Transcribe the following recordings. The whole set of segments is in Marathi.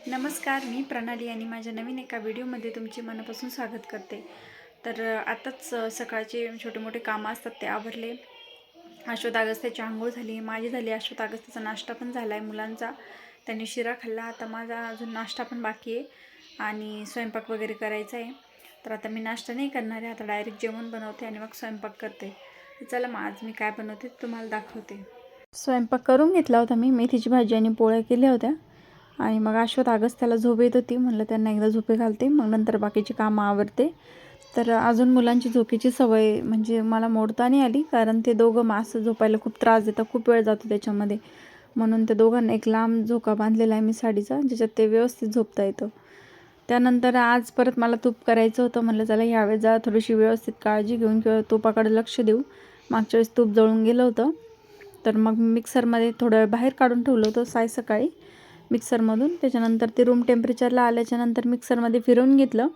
नमस्कार, मी प्रणाली आणि माझ्या नवीन एका व्हिडिओमध्ये तुमचे मनापासून स्वागत करते. तर आताच सकाळचे छोटे मोठे कामं असतात ते आवरले. अश्वथ अगस्त्याची अंघोळ झाली, माझी झाली. अश्वथ अगस्त्याचा नाश्ता पण झाला आहे मुलांचा. त्यांनी शिरा खाल्ला. आता माझा अजून नाश्ता पण बाकी आहे आणि स्वयंपाक वगैरे करायचा आहे. तर आता मी नाश्ता नाही करणार आहे, आता डायरेक्ट जेवण बनवते आणि मग स्वयंपाक करते. तर चला मग आज मी काय बनवते तुम्हाला दाखवते. स्वयंपाक करून घेतला होता मी. मेथीची भाजी आणि पोळ्या केल्या होत्या आणि मग अश्वथ अगस्त्याला झोप येत होती. म्हणलं त्यांना एकदा झोपे घालते, मग नंतर बाकीची कामं आवरते. तर अजून मुलांची झोपेची सवय म्हणजे मला मोडता नाही आली, कारण ते दोघं मासं झोपायला खूप त्रास देतात, खूप वेळ जातो त्याच्यामध्ये. म्हणून त्या दोघांना एक लांब झोका बांधलेला आहे मी साडीचा, ज्याच्यात ते व्यवस्थित झोपता येतं. त्यानंतर आज परत मला तूप करायचं होतं. म्हणलं चला ह्यावेळेस जरा थोडीशी व्यवस्थित काळजी घेऊन किंवा तुपाकडे लक्ष देऊ. मागच्या वेळेस तूप जळून गेलं होतं, तर मग मिक्सरमध्ये थोडं वेळ बाहेर काढून ठेवलं होतं सकाळी मिक्सरमधून. त्याच्यानंतर ते रूम टेम्परेचरला आल्याच्यानंतर मिक्सरमध्ये फिरवून घेतलं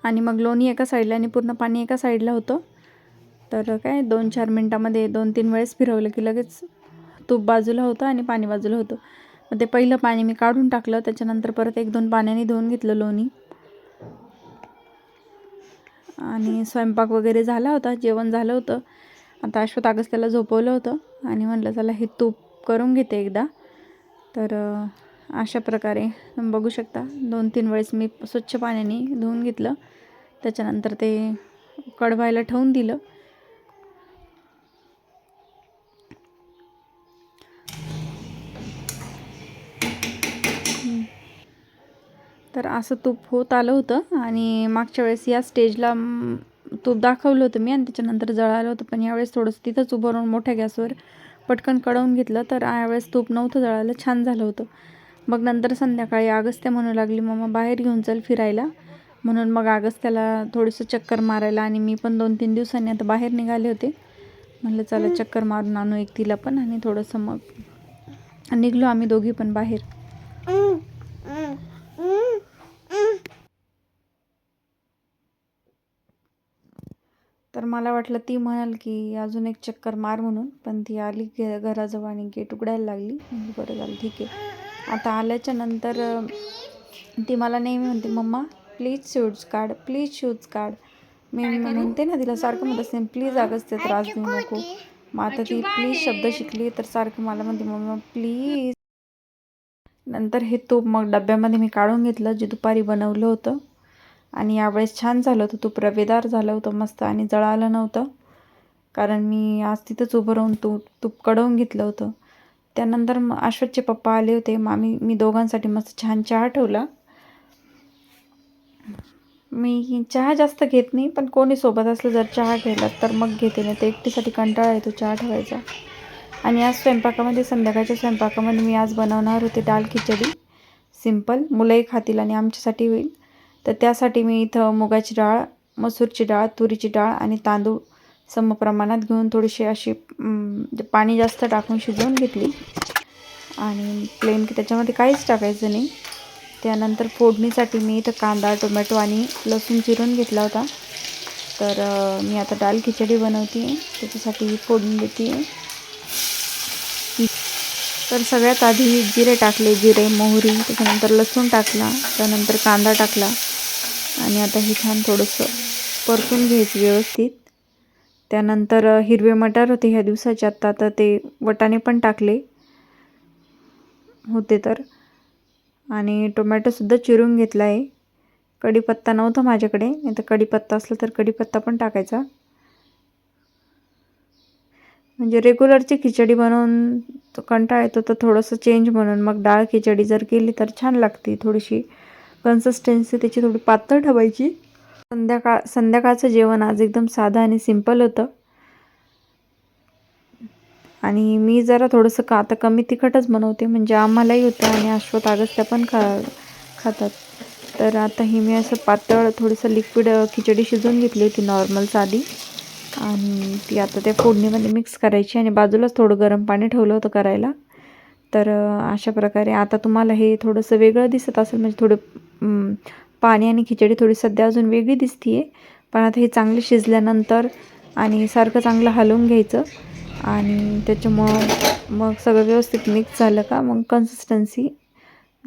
आणि मग लोणी एका साईडला आणि पूर्ण पाणी एका साईडला होतं. तर काय 2-4 मिनटामध्ये 2-3 वेळेस फिरवलं की लगेच तूप बाजूला होतं आणि पाणी बाजूला होतं. मग ते पहिलं पाणी मी काढून टाकलं. त्याच्यानंतर परत 1-2 पाण्याने धुवून घेतलं लोणी. आणि स्वयंपाक वगैरे झाला होता, जेवण झालं होतं. आता अश्वथ अगस्त्याला झोपवलं होतं आणि म्हटलं चला हे तूप करून घेते एकदा. तर अशा प्रकारे बघू शकता 2-3 वेळेस मी स्वच्छ पाण्याने धुवून घेतलं. त्याच्यानंतर ते कढवायला ठेवून दिलं. तर असं तूप होत आलं होतं आणि मागच्या वेळेस या स्टेजला तूप दाखवलं होतं मी आणि त्याच्यानंतर जळालं होतं. पण यावेळेस थोडंसं तिथंच उभं राहून मोठ्या गॅसवर पटकन कढवून घेतलं, तर यावेळेस तूप नव्हतं जळालं, छान झालं होतं. मग नंतर संध्याकाळी अगस्त्या म्हणू लागली मम्मा बाहेर घेऊन चल फिरायला. म्हणून मग अगस्त्याला थोडंसं चक्कर मारायला आणि मी पण 2-3 दिवसांनी आता बाहेर निघाले होते. म्हटलं चला चक्कर मारून आणू एक तिला पण, आणि थोडंसं मग निघलो आम्ही दोघी पण बाहेर. तर मला वाटलं ती म्हणाल की अजून एक चक्कर मार म्हणून, पण ती आली घराजवळ आणि गेट उघडायला लागली. म्हणजे बरं झालं, ठीक आहे. आता आल्याच्या नंतर ती मला नेहमी म्हणते मम्मा प्लीज शूज काढ, प्लीज शूज काढ. मी म्हणते ना तिला सारखं म्हणत असते प्लीज अगस्त्या त्रास देऊ नको. मग आता ती प्लीज शब्द शिकली तर सारखं मला म्हणते मम्मा प्लीज. नंतर हे तूप मग डब्यामध्ये मी काढून घेतलं, जे दुपारी बनवलं होतं. आणि यावेळेस छान झालं होतं, तूप रवेदार झालं होतं मस्त आणि जळालं नव्हतं, कारण मी आज तिथंच उभं राहून तूप कढवून घेतलं होतं. त्यानंतर मग अश्वथचे पप्पा आले होते. मग मी दोघांसाठी मस्त छान चहा ठेवला. मी चहा जास्त घेत नाही, पण कोणी सोबत असलं जर चहा घ्यायला तर मग घेते, नाही तर एकटीसाठी कंटाळा येतो चहा ठेवायचा. आणि आज स्वयंपाकामध्ये, संध्याकाळच्या स्वयंपाकामध्ये मी आज बनवणार होते दाल खिचडी, सिंपल, मुलंही खातील आणि आमच्यासाठी होईल. तर त्यासाठी मी इथं मुगाची डाळ, मसूरची डाळ, तुरीची डाळ आणि तांदूळ समप्रमाणात घेऊन थोडीशी अशी पाणी जास्त टाकून शिजवून घेतली आणि प्लेन, की त्याच्यामध्ये काहीच टाकायचं नाही. त्यानंतर फोडणीसाठी मी इथं कांदा, टोमॅटो आणि लसूण चिरून घेतला होता. तर मी आता दाल खिचडी बनवते, त्याच्यासाठी फोडणी देते. तर सगळ्यात आधी जिरे टाकले, जिरे, मोहरी, त्याच्यानंतर लसूण टाकला, त्यानंतर कांदा टाकला आणि आता हे छान थोडंसं परतून घ्यायचं व्यवस्थित. त्यानंतर हिरवे मटार होते ह्या दिवसाचे, आत्ता तर ते वटाणे पण टाकले होते तर. आणि टोमॅटोसुद्धा चिरून घेतला आहे. कढीपत्ता नव्हता माझ्याकडे, नाही तर कढीपत्ता असला तर कढीपत्ता पण टाकायचा. म्हणजे रेग्युलरची खिचडी बनवून कंटाळा येतो, तर थोडंसं चेंज म्हणून मग डाळ खिचडी जर केली तर छान लागते. थोडीशी कन्सिस्टन्सी त्याची थोडी पातळ ठेवायची. संध्याकाळचं जेवण आज एकदम साधं आणि सिंपल होतं. आणि मी जरा थोडंसं आता कमी तिखटच बनवते, म्हणजे आम्हालाही होतं आणि अश्वथ अगस्त्या पण खातात. तर आता ही मी असं पातळ थोडंसं लिक्विड खिचडी शिजवून घेतली होती, नॉर्मल साधी. आणि ती आता त्या फोडणीमध्ये मिक्स करायची आणि बाजूलाच थोडं गरम पाणी ठेवलं होतं करायला. तर अशा प्रकारे आता तुम्हाला हे थोडंसं वेगळं दिसत असेल, म्हणजे थोडं पाणी आणि खिचडी थोडी सध्या अजून वेगळी दिसते आहे. पण आता हे चांगलं शिजल्यानंतर आणि सारखं चांगलं हलवून घ्यायचं आणि त्याच्यामुळं मग सगळं व्यवस्थित मिक्स झालं का मग कन्सिस्टन्सी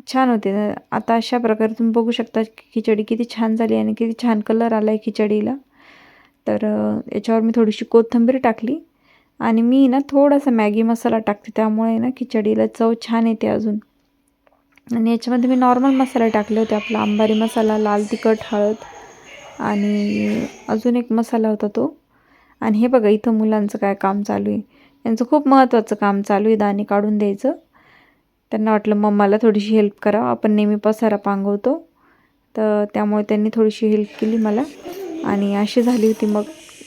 छान होते. आता अशा प्रकारे तुम्ही बघू शकता की खिचडी किती छान झाली आणि किती छान कलर आला आहे खिचडीला. तर याच्यावर मी थोडीशी कोथिंबीर टाकली आणि मी ना थोडासा मॅगी मसाला टाकते, त्यामुळे ना खिचडीला चव छान येते अजून. आणि याच्यामध्ये मी नॉर्मल मसाले टाकले होते, आपला अंबारी मसाला, लाल तिखट, हळद आणि अजून एक मसाला होता तो. आणि हे बघा इथं मुलांचं काय काम चालू आहे. यांचं खूप महत्त्वाचं काम चालू आहे, दाणे काढून द्यायचं. त्यांना वाटलं मम्माला थोडीशी हेल्प करावं, आपण नेहमी पसारा पांगवतो, तर त्यामुळे त्यांनी थोडीशी हेल्प केली मला. आणि अशी झाली होती मग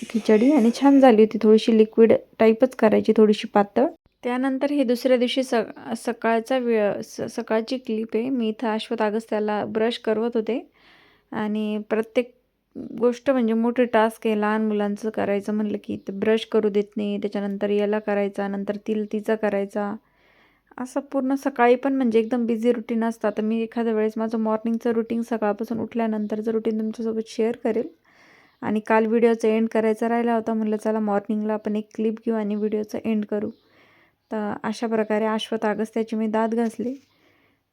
खिचडी आणि छान झाली होती. थोडीशी लिक्विड टाईपच करायची, थोडीशी पातळ. त्यानंतर हे दुसऱ्या दिवशी सकाळचा वेळ सकाळची क्लिप आहे. मी इथं अश्वथ अगस्त्याला ब्रश करवत होते आणि प्रत्येक गोष्ट म्हणजे मोठी टास्क आहे. लहान मुलांचं करायचं म्हटलं की ते ब्रश करू देत नाही, त्याच्यानंतर याला करायचा, नंतर तिचा करायचा, असं पूर्ण सकाळी पण म्हणजे एकदम बिझी रुटीन असतं. आता मी एखाद्या वेळेस माझं मॉर्निंगचं रुटीन सकाळपासून उठल्यानंतरचं रुटीन तुमच्यासोबत शेअर करेल. आणि काल व्हिडिओचा एंड करायचा राहिला होता, म्हटलं चला मॉर्निंगला आपण एक क्लिप घेऊ आणि व्हिडिओचा एंड करू. तर अशा प्रकारे अश्वथ अगस्त्याची मी दात घासले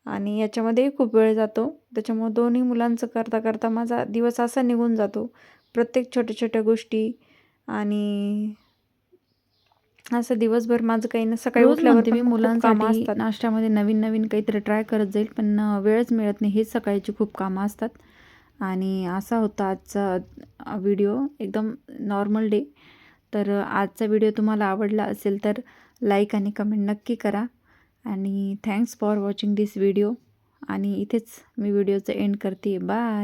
आणि याच्यामध्येही खूप वेळ जातो. त्याच्यामुळे दोन्ही मुलांचं करता करता माझा दिवस असा निघून जातो, प्रत्येक छोट्या छोट्या गोष्टी. आणि असं दिवसभर माझं काही ना, सकाळी उठल्यावर पण खूप कामं असतात. नाश्त्यामध्ये नवीन नवीन काहीतरी ट्राय करत जाईल, पण वेळच मिळत नाही. हेच सकाळची खूप कामं असतात. आणि असा होता आजचा व्हिडिओ, एकदम नॉर्मल डे. तर आजचा व्हिडिओ तुम्हाला आवडला असेल तर लाईक आणि कमेंट नक्की करा. आणि thanks for watching this video. आणि इथेच मी व्हिडिओचं एंड करते. बाय.